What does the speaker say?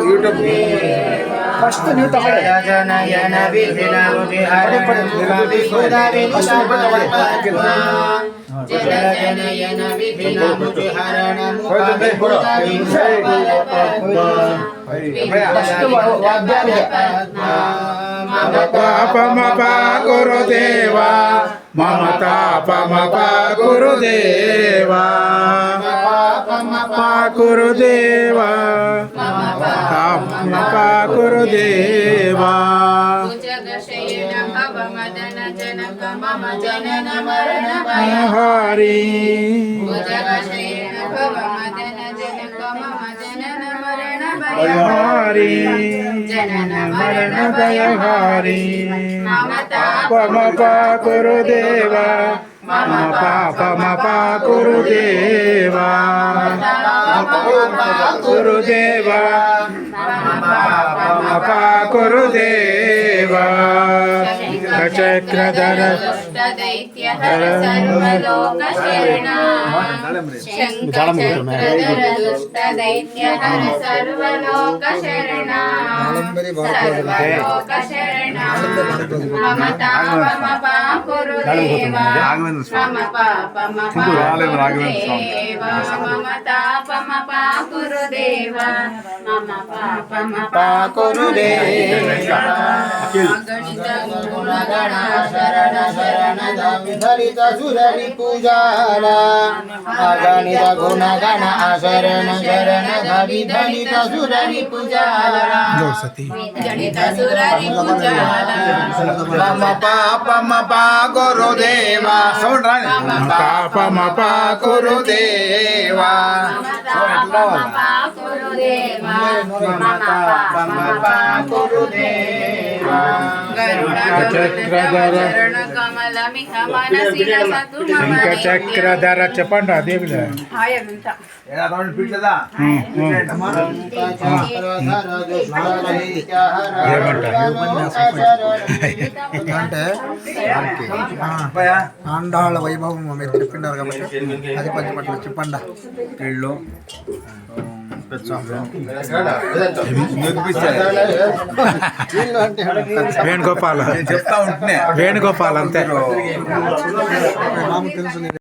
YouTube first ನೀವು ತಗೊಳ್ಳಿ. ಜನಯನ ವಿಧಿನ ಜನಯನ ವಿಧಿನ ಮುಜುಹರಣ ಪಾಪಮ ಗುರುದೇವ ಮಮತಾಪಮ ಗುರುದೇವ ಗುರುದೇವ ಗುರುದೇವ ಮದನ ಜನಕ ಮಮ ಜನನ ಮರಣ ಹರಿ ಮದನ ಜನಕ ಮಮ ಜನನ ಮರಣ ಹರಿ ಜನನ ಮರಣ ಭಯ ಹರಿ ಮಮತಾಪಮ ಗುರುದೇವ ಮಮ ಪಾಪಮ ಗುರುದೇವ ಗುರುದೇವ ಮಮ ಗುರುದೇವ ಚಕ್ರಧರ ದೈತ್ಯ ಹರ ಸರ್ವಲೋಕ ಶರಣ ಶಂಕರಧರ ದುಷ್ಟ ದೈತ್ಯ ಹರ ಸರ್ವಲೋಕ ಶರಣ ಸರ್ವಲೋಕ ಶರಣ ಮಮತಾಪಮ ಗುರುದೇವ ಮಮ ಪಾಪಮ ಗುರುದೇವ ಮಮತಾಪಮ ಗುರುದೇವ ಮಮ ಪಾಪಮ ಗುರುದೇವ ಗಣಿತ ಗುಣಗಣ ಶರಣ ಶರಣದ ವಿಧರಿತ ಸುರರಿ ಪೂಜಾರ ಅಗಣಿತ ಗುಣಗಣ ಶರಣ ಶರಣದ ವಿಧರಿತ ಸುರರಿ ಪೂಜಾರ ಗಣಿತ ಸುರರಿ ಪೂಜಾರ ಮಮ ಪಾಪಮ ಗುರುದೇವ ಪಾಪಮ ಗುರುದೇವ ಗುರುದೇವ ಚಕ್ರಧರ ಕಮಲಮಿಹ ಮನಸ್ಸಿನ ಸತು ಶಂಕ ಚಕ್ರಧರ ಚಪಂಡ ದೇವಿದ ఆండాళ్ళ వైభవం మీరు చెప్పినారు కాబట్టి అది పంచపట్ల చెప్పండి వీళ్ళు వేణుగోపాల్ చెప్తా ఉంటున్నా వేణుగోపాల్ అంతే మాకు తెలుసు